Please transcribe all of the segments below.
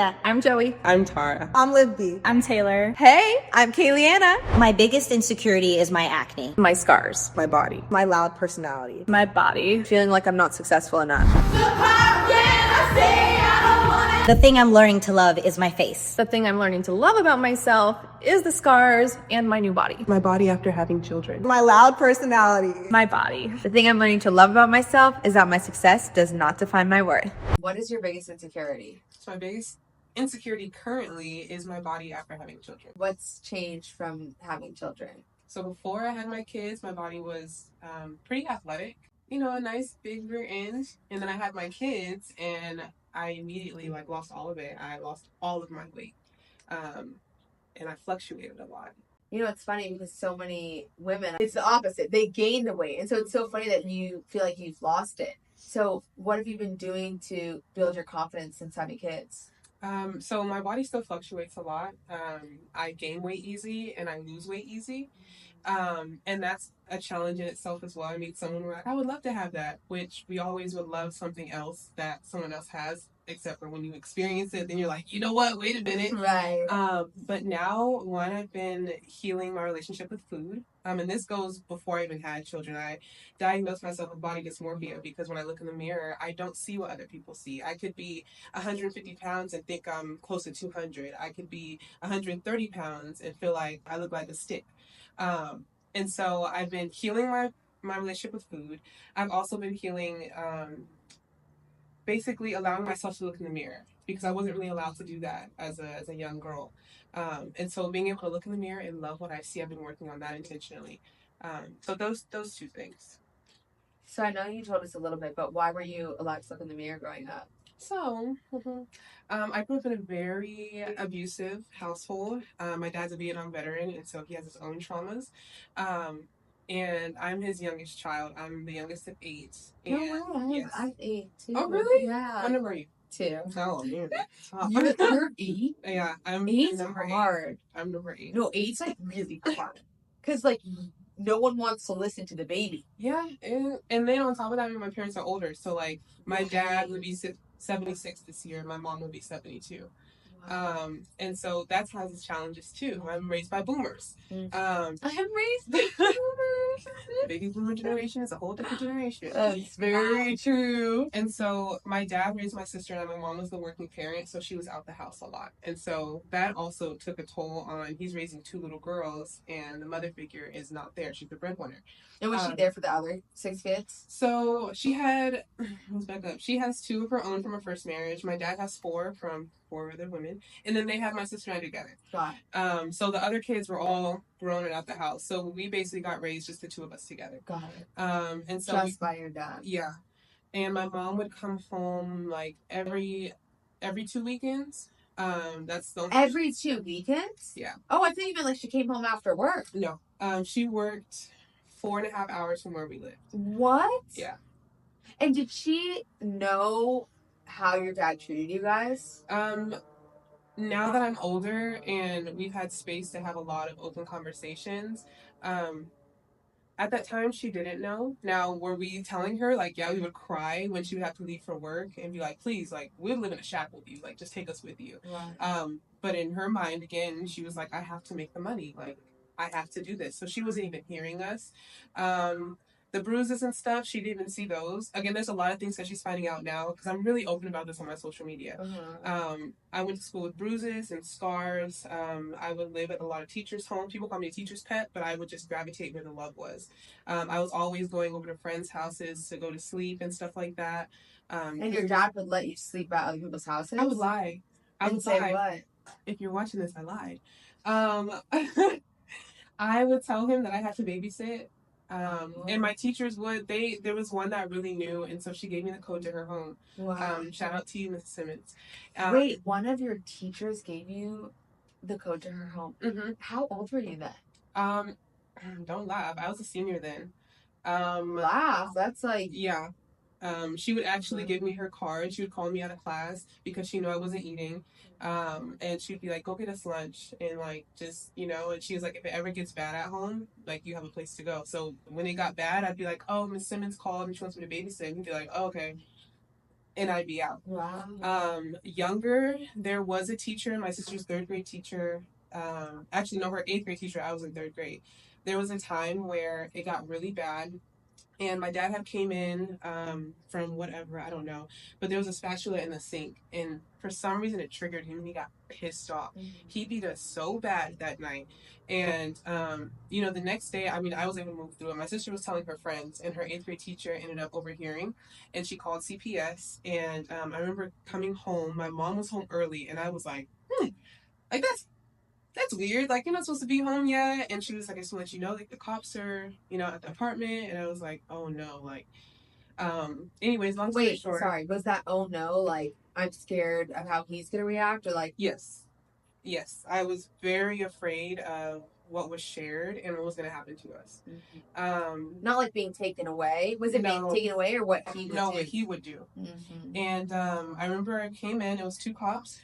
Leah. I'm Joey. I'm Tara. I'm Libby. I'm Taylor. Hey, I'm Kayleanna. My biggest insecurity is my acne. My scars. My body. My loud personality. My body. Feeling like I'm not successful enough. The thing I'm learning to love is my face. The thing I'm learning to love about myself is the scars and my new body. My body after having children. My loud personality. My body. The thing I'm learning to love about myself is that my success does not define my worth. What is your biggest insecurity? So my biggest insecurity currently is my body after having children. What's changed from having children? So before I had my kids, my body was pretty athletic. You know, a nice big rear end. And then I had my kids and I immediately lost all of it. I lost all of my weight. And I fluctuated a lot. You know, it's funny because so many women, it's the opposite. They gain the weight. And so it's so funny that you feel like you've lost it. So what have you been doing to build your confidence since having kids? So my body still fluctuates a lot. I gain weight easy and I lose weight easy. And that's a challenge in itself as well. I meet someone who's like, I would love to have that, which we always would love something else that someone else has, except for when you experience it, then you're like, you know what, wait a minute. Right. But now, I've been healing my relationship with food. And this goes before I even had children. I diagnosed myself with body dysmorphia because when I look in the mirror, I don't see what other people see. I could be 150 pounds and think I'm close to 200. I could be 130 pounds and feel like I look like a stick. And so I've been healing my relationship with food. I've also been healing, basically allowing myself to look in the mirror because I wasn't really allowed to do that as a young girl. And so being able to look in the mirror and love what I see, I've been working on that intentionally. So those two things. So I know you told us a little bit, but why were you allowed to look in the mirror growing up? So, I grew up in a very abusive household. My dad's a Vietnam veteran, and so he has his own traumas. And I'm his youngest child. I'm the youngest of 8. And, No way. yes. I'm 8 too. Oh, really? Yeah. What number are you? 2. Oh, man. You're 8? Yeah, I'm 8's number 8. hard. I'm number 8. No, 8's really hard. Because no one wants to listen to the baby. Yeah, and then on top of that, my parents are older. So my dad would be 76 this year. My mom would be 72. Wow. And so that has its challenges too. I'm raised by boomers. I am raised by boomers. Baby boomer generation is a whole different generation. That's very true. And so my dad raised my sister and my mom was the working parent, so she was out the house a lot. And so that also took a toll on, he's raising 2 little girls and the mother figure is not there. She's the breadwinner. And was she there for the other 6 kids? So let's back up. She has 2 of her own from her first marriage. My dad has 4 from 4 other women. And then they have my sister and I together. Got it. So the other kids were all grown and out the house. So we basically got raised just the 2 of us together. Got it. And so just by your dad. Yeah. And my mom would come home every 2 weekends. That's the only Every 2 weekends? Yeah. Oh, I thought you meant she came home after work. No. She worked 4.5 hours from where we lived. What? Yeah. And did she know how your dad treated you guys? Now that I'm older and we've had space to have a lot of open conversations, at that time she didn't know. Now, were we telling her we would cry when she would have to leave for work and be like, please, we'll live in a shack with you, just take us with you. Right. But in her mind, again, she was like, I have to make the money, I have to do this. So she wasn't even hearing us. The bruises and stuff, she didn't even see those. Again, there's a lot of things that she's finding out now because I'm really open about this on my social media. Uh-huh. I went to school with bruises and scars. I would live at a lot of teachers' homes. People call me a teacher's pet, but I would just gravitate where the love was. I was always going over to friends' houses to go to sleep and stuff like that. And your dad would let you sleep at other people's houses? I would lie. I would say lie. What? If you're watching this, I lied. I would tell him that I had to babysit. And my teachers there was one that really knew, and so she gave me the code to her home. Wow. Shout out to you, Mrs. Simmons. Wait, one of your teachers gave you the code to her home? Mm-hmm. How old were you then? Don't laugh. I was a senior then. Laugh? That's Yeah. She would actually give me her card. She would call me out of class because she knew I wasn't eating. And she'd be like, go get us lunch. And just, and she was like, if it ever gets bad at home, you have a place to go. So when it got bad, I'd be like, oh, Miss Simmons called and she wants me to babysit. And he'd be like, oh, okay. and I'd be out. Wow. Younger, there was a teacher, my sister's third grade teacher. Actually, no, her eighth grade teacher. I was in third grade. There was a time where it got really bad, and my dad had came in from whatever, I don't know, but there was a spatula in the sink, and for some reason it triggered him, and he got pissed off. He beat us so bad that night, and the next day, I mean, I was able to move through it. My sister was telling her friends, and her eighth grade teacher ended up overhearing, and she called CPS. And I remember coming home. My mom was home early, and I was like, like that's weird. Like, you're not supposed to be home yet. And she was like, I just want to let you know, like, the cops are, at the apartment. And I was like, oh no. Like, anyways, long story Wait, short. sorry. Was that oh no? Like, I'm scared of how he's gonna react, or like, Yes. Yes. I was very afraid of what was shared and what was going to happen to us. not like being taken away? Was it being taken away, or what he would do? What he would do. And I remember I came in, it was two cops.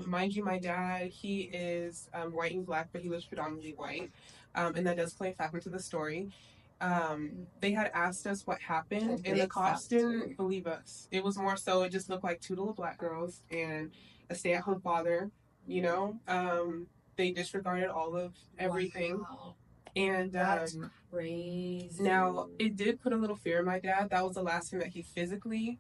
Mind you, my dad, he is white and black, but he lives predominantly white. And that does play a factor into the story. They had asked us what happened, and the cops didn't believe us. It was more so, it just looked like two little black girls and a stay-at-home father. They disregarded all of everything. Wow. And That's crazy. now it did put a little fear in my dad. That was the last time that he physically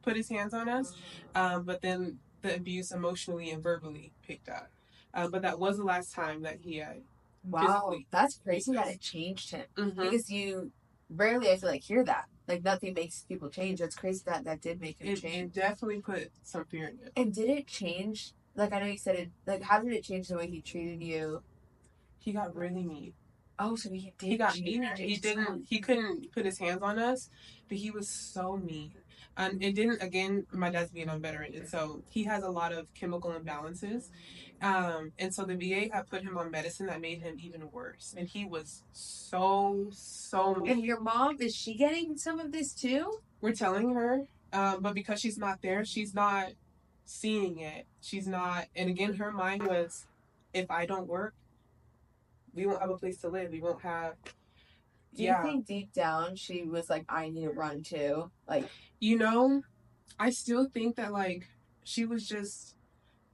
put his hands on us. But then the abuse emotionally and verbally picked up. But that was the last time that he had. Wow, that's crazy that it changed him. Because you rarely, I feel like, hear that. Like, nothing makes people change. That's crazy that did make him change. It definitely put some fear in it. And did it change? Like, I know you said it. Like, how did it change the way he treated you? He got really mean. Oh, so he did. He got mean. He couldn't put his hands on us, but he was so mean. And it didn't, again, my dad's being a veteran, and so he has a lot of chemical imbalances. And so the VA had put him on medicine that made him even worse. And he was so mean. And your mom, is she getting some of this too? We're telling her, but because she's not there, she's not seeing it. She's not, and again, her mind was, if I don't work, we won't have a place to live. We won't have. Do you think deep down she was like, I need to run too? Like, I still think that, like, she was just,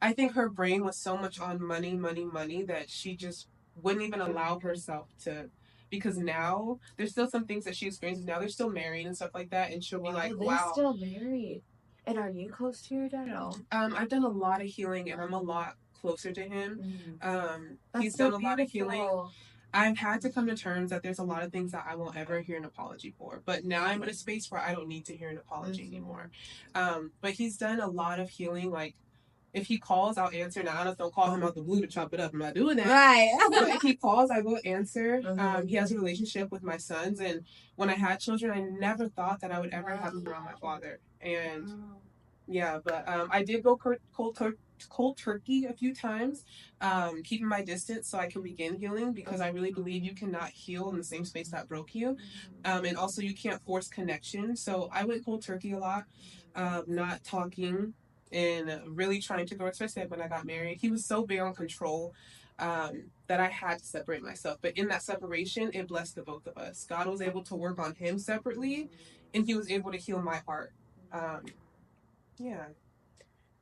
I think her brain was so much on money that she just wouldn't even allow herself to, because now there's still some things that she experiences now. They're still married and stuff like that, and she'll be like, wow. They're still married. And are you close to your dad at all? I've done a lot of healing, and I'm a lot closer to him. He's so done a lot of healing. I've had to come to terms that there's a lot of things that I won't ever hear an apology for. But now I'm in a space where I don't need to hear an apology anymore. But he's done a lot of healing. Like, if he calls, I'll answer. Now, I don't call him out the blue to chop it up. I'm not doing that. Right. But if he calls, I will answer. He has a relationship with my sons. And when I had children, I never thought that I would ever have them around my father. And but I did go cold turkey a few times, keeping my distance so I can begin healing, because I really believe you cannot heal in the same space that broke you. And also you can't force connection. So I went cold turkey a lot, not talking and really trying to grow, especially when I got married. He was so big on control that I had to separate myself. But in that separation, it blessed the both of us. God was able to work on him separately, and he was able to heal my heart.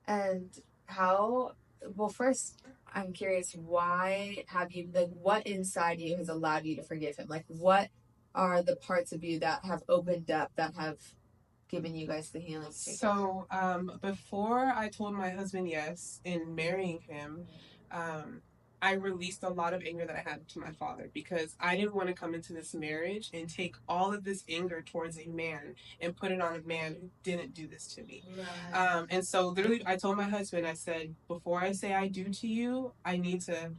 And how, well, first, I'm curious, why have you, like, what inside you has allowed you to forgive him? Like, what are the parts of you that have opened up, that have given you guys the healing? So, before I told my husband yes in marrying him, I released a lot of anger that I had to my father, because I didn't want to come into this marriage and take all of this anger towards a man and put it on a man who didn't do this to me. Right. And so literally I told my husband, I said, before I say I do to you, I need to,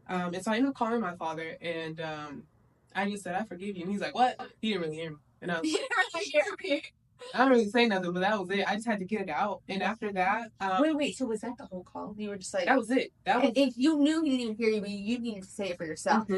and so I ended up calling my father, and I just said, I forgive you. And he's like, what? He didn't really hear me. And I was like, I don't really say nothing, but that was it. I just had to get it out. And after that... Wait, so was that the whole call? You were just like... That was it. If you knew he didn't hear you, but you needed to say it for yourself.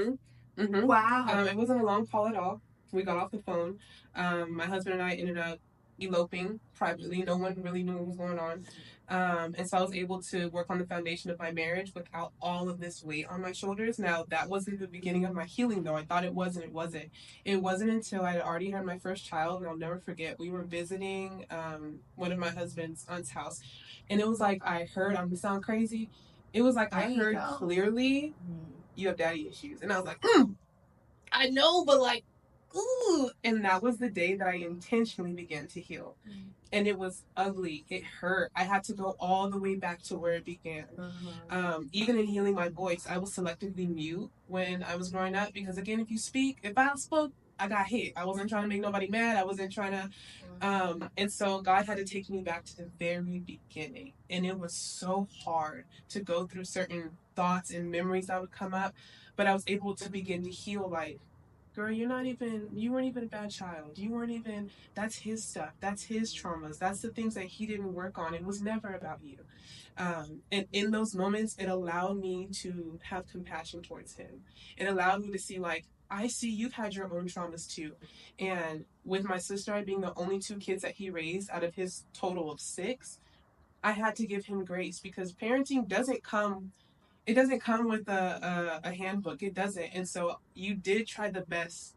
Wow. It wasn't a long call at all. We got off the phone. My husband and I ended up eloping privately. No one really knew what was going on. And so I was able to work on the foundation of my marriage without all of this weight on my shoulders. Now, that wasn't the beginning of my healing, though. I thought it was, and it wasn't. It wasn't until I had already had my first child, and I'll never forget. We were visiting one of my husband's aunt's house, and it was like I heard, I'm gonna sound crazy. It was like I heard clearly, you have daddy issues. And I was like, I know, but like, ooh. And that was the day that I intentionally began to heal. And it was ugly. It hurt. I had to go all the way back to where it began. Even in healing my voice, I was selectively mute when I was growing up because, again, if I spoke, I got hit. I wasn't trying to make nobody mad. I wasn't trying to. And so God had to take me back to the very beginning. And it was so hard to go through certain thoughts and memories that would come up. But I was able to begin to heal, like, girl, you weren't even a bad child. That's his stuff. That's his traumas. That's the things that he didn't work on. It was never about you. And in those moments, it allowed me to have compassion towards him. It allowed me to see, like, I see you've had your own traumas too. And with my sister, I being the only 2 kids that he raised out of his total of 6, I had to give him grace because parenting doesn't come with a handbook. It doesn't. And so you did try the best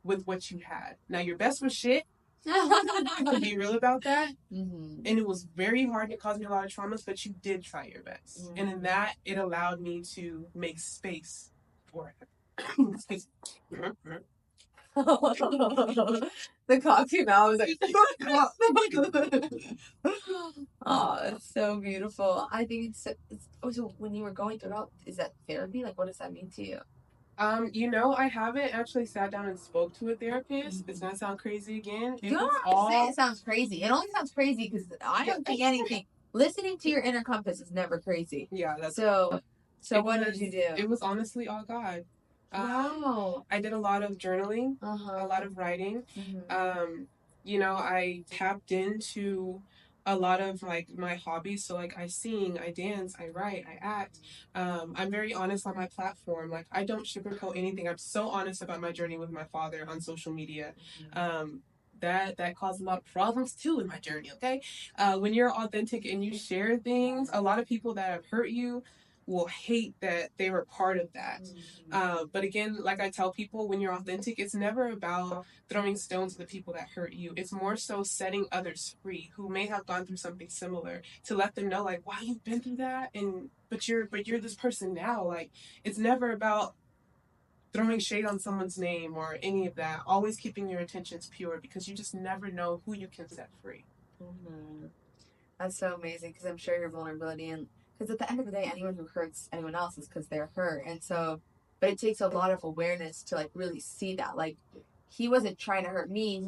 with what you had. Now your best was shit. To be real about that. And it was very hard. It caused me a lot of traumas, but you did try your best. And in that, it allowed me to make space for it. The coffee now was like, oh, it's so beautiful. I think so when you were going through it all, is that therapy? Like, what does that mean to you? I haven't actually sat down and spoke to a therapist. It's gonna sound crazy again. You don't have to say it sounds crazy. It only sounds crazy because I don't think anything. Listening to your inner compass is never crazy. Yeah, that's so. What did you do? It was honestly all God. Wow. I did a lot of journaling, a lot of writing. I tapped into a lot of like my hobbies. So like I sing, I dance, I write, I act. I'm very honest on my platform. Like I don't sugarcoat anything. I'm so honest about my journey with my father on social media. That caused a lot of problems too in my journey. Okay, when you're authentic and you share things, a lot of people that have hurt you will hate that they were part of that. But again, like I tell people, when you're authentic, it's never about throwing stones at the people that hurt you. It's more so setting others free who may have gone through something similar to let them know, like, wow, you've been through that, but you're this person now. Like, it's never about throwing shade on someone's name or any of that. Always keeping your intentions pure because you just never know who you can set free. That's so amazing because I'm sure your vulnerability and because at the end of the day, anyone who hurts anyone else is because they're hurt. And so, but it takes a lot of awareness to like really see that. Like, he wasn't trying to hurt me.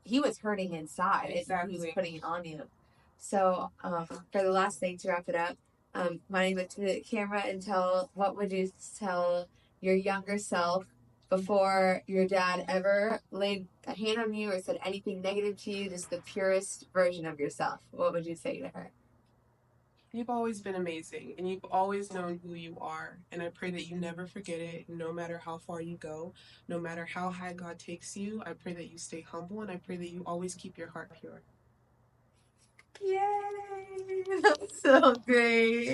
He was hurting inside. Exactly. And he was putting it on you. So, for the last thing to wrap it up, mind you look to the camera and what would you tell your younger self before your dad ever laid a hand on you or said anything negative to you, just the purest version of yourself? What would you say to her? You've always been amazing, and you've always known who you are, and I pray that you never forget it, no matter how far you go, no matter how high God takes you. I pray that you stay humble, and I pray that you always keep your heart pure. Yay! That's so great.